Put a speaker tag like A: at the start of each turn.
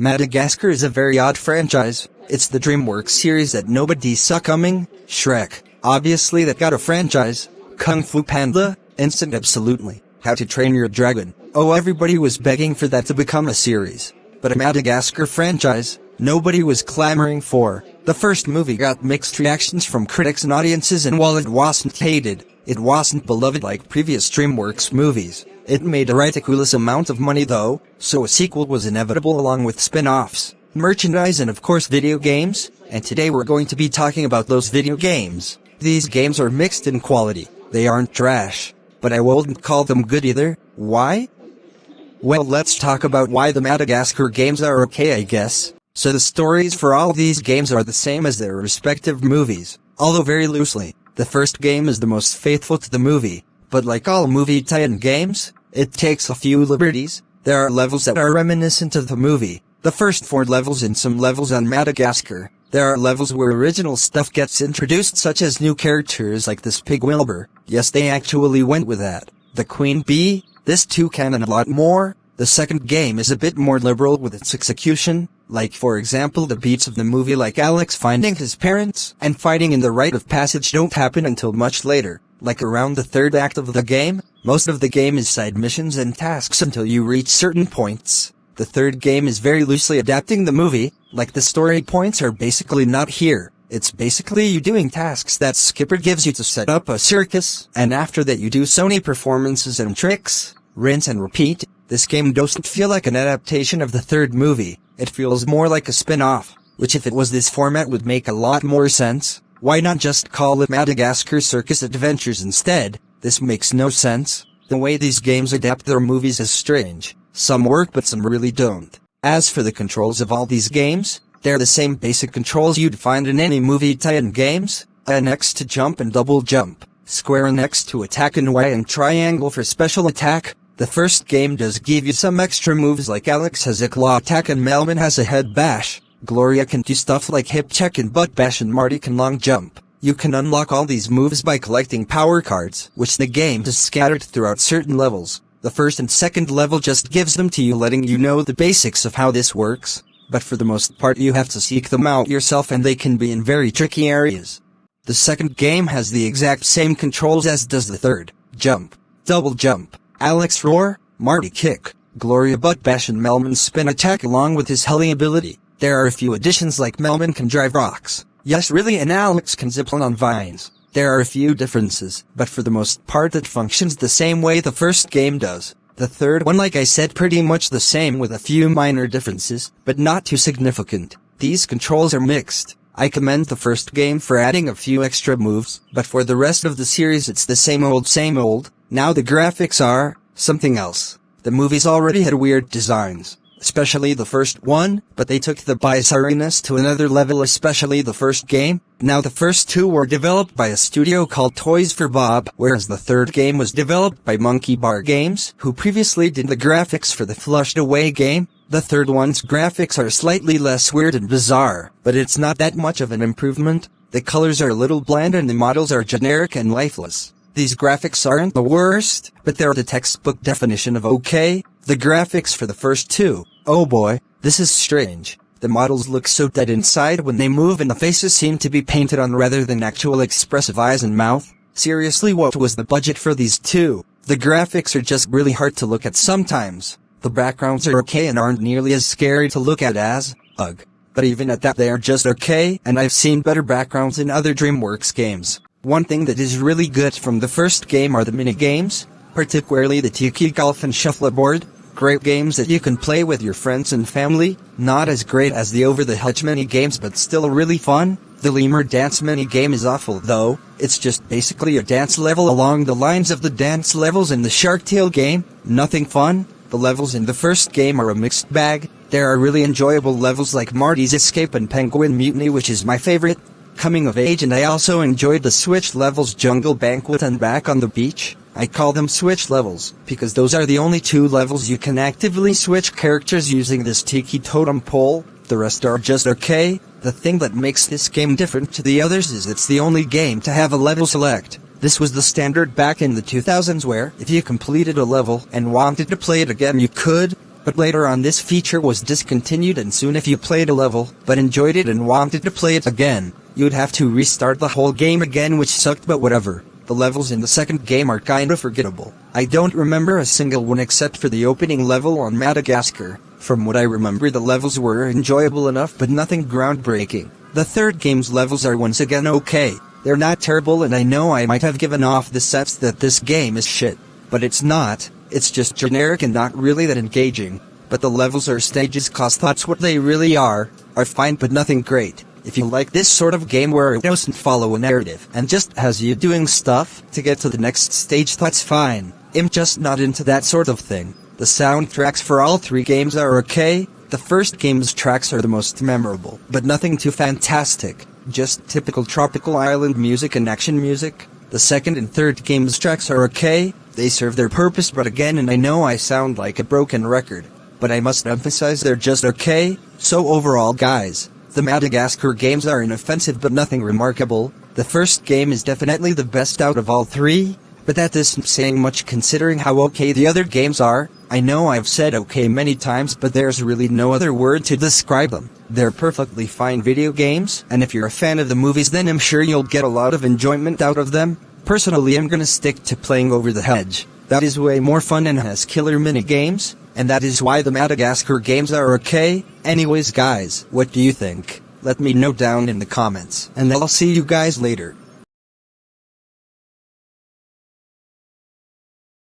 A: Madagascar is a very odd franchise. It's the DreamWorks series that nobody saw coming. Shrek, obviously that got a franchise. Kung Fu Panda, instant absolutely. How to Train Your Dragon. Oh, everybody was begging for that to become a series. But a Madagascar franchise, nobody was clamoring for. The first movie got mixed reactions from critics and audiences, and while it wasn't hated, it wasn't beloved like previous DreamWorks movies. It made a ridiculous amount of money though, so a sequel was inevitable along with spin-offs, merchandise and of course video games, and today we're going to be talking about those video games. These games are mixed in quality. They aren't trash, but I wouldn't call them good either. Why? Well, let's talk about why the Madagascar games are okay, I guess. So the stories for all these games are the same as their respective movies, although very loosely. The first game is the most faithful to the movie, but like all movie tie-in games, it takes a few liberties. There are levels that are reminiscent of the movie. The first 4 levels and some levels on Madagascar. There are levels where original stuff gets introduced, such as new characters like this pig Wilbur. Yes, they actually went with that. The Queen Bee, this toucan and a lot more. The second game is a bit more liberal with its execution, like for example the beats of the movie, like Alex finding his parents and fighting in the rite of passage don't happen until much later, like around the third act of the game. Most of the game is side missions and tasks until you reach certain points. The third game is very loosely adapting the movie, like the story points are basically not here. It's basically you doing tasks that Skipper gives you to set up a circus, and after that you do Sony performances and tricks, rinse and repeat. This game doesn't feel like an adaptation of the third movie, it feels more like a spin-off, which if it was this format would make a lot more sense. Why not just call it Madagascar Circus Adventures instead? This makes no sense. The way these games adapt their movies is strange. Some work but some really don't. As for the controls of all these games, they're the same basic controls you'd find in any movie tie-in games. A and X to jump and double jump, square and X to attack, and Y and triangle for special attack. The first game does give you some extra moves, like Alex has a claw attack and Melman has a head bash. Gloria can do stuff like hip check and butt bash, and Marty can long jump. You can unlock all these moves by collecting power cards, which the game has scattered throughout certain levels. The first and second level just gives them to you, letting you know the basics of how this works, but for the most part you have to seek them out yourself, and they can be in very tricky areas. The second game has the exact same controls as does the third. Jump, double jump, Alex roar, Marty kick, Gloria butt bash, and Melman spin attack along with his heli ability. There are a few additions, like Melman can drive rocks. Yes, really, and Alex can zipline on vines. There are a few differences, but for the most part it functions the same way the first game does. The third one, like I said, pretty much the same with a few minor differences, but not too significant. These controls are mixed. I commend the first game for adding a few extra moves, but for the rest of the series it's the same old same old. Now the graphics are something else. The movies already had weird designs, especially the first one, but they took the bizarreness to another level, especially the first game. Now the first 2 were developed by a studio called Toys for Bob, whereas the third game was developed by Monkey Bar Games, who previously did the graphics for the Flushed Away game. The third one's graphics are slightly less weird and bizarre, but it's not that much of an improvement. The colors are a little bland and the models are generic and lifeless. These graphics aren't the worst, but they're the textbook definition of okay. The graphics for the first 2, oh boy, this is strange. The models look so dead inside when they move, and the faces seem to be painted on rather than actual expressive eyes and mouth. Seriously, what was the budget for these 2? The graphics are just really hard to look at sometimes. The backgrounds are okay and aren't nearly as scary to look at as, ugh. But even at that they are just okay, and I've seen better backgrounds in other DreamWorks games. One thing that is really good from the first game are the mini-games, particularly the Tiki Golf and Shuffleboard. Great games that you can play with your friends and family. Not as great as the over-the-hedge mini-games, but still really fun. The Lemur Dance mini-game is awful though. It's just basically a dance level along the lines of the dance levels in the Shark Tale game. Nothing fun. The levels in the first game are a mixed bag. There are really enjoyable levels like Marty's Escape and Penguin Mutiny, which is my favorite. Coming of age, and I also enjoyed the Switch levels, Jungle Banquet and Back on the Beach. I call them Switch levels, because those are the only 2 levels you can actively switch characters using this Tiki Totem Pole. The rest are just okay. The thing that makes this game different to the others is it's the only game to have a level select. This was the standard back in the 2000s, where if you completed a level and wanted to play it again you could. but later on this feature was discontinued, and soon if you played a level, but enjoyed it and wanted to play it again, you'd have to restart the whole game again, which sucked, but whatever. The levels in the second game are kinda forgettable. I don't remember a single one except for the opening level on Madagascar. From what I remember, the levels were enjoyable enough, but nothing groundbreaking. The third game's levels are once again okay. They're not terrible, and I know I might have given off the sense that this game is shit. But it's not. It's just generic and not really that engaging. But the levels or stages, 'cause that's what they really are fine but nothing great. If you like this sort of game where it doesn't follow a narrative and just has you doing stuff to get to the next stage, that's fine. I'm just not into that sort of thing. The soundtracks for all three games are okay. The first game's tracks are the most memorable, but nothing too fantastic. Just typical tropical island music and action music. The second and third game's tracks are okay. They serve their purpose, but again, and I know I sound like a broken record, but I must emphasize they're just okay. So overall, guys, the Madagascar games are inoffensive but nothing remarkable. The first game is definitely the best out of all three, but that isn't saying much considering how okay the other games are. I know I've said okay many times, but there's really no other word to describe them. They're perfectly fine video games, and if you're a fan of the movies, then I'm sure you'll get a lot of enjoyment out of them. Personally, I'm gonna stick to playing Over the Hedge. That is way more fun and has killer mini-games, and that is why the Madagascar games are okay. Anyways guys, what do you think? Let me know down in the comments, and I'll see you guys later.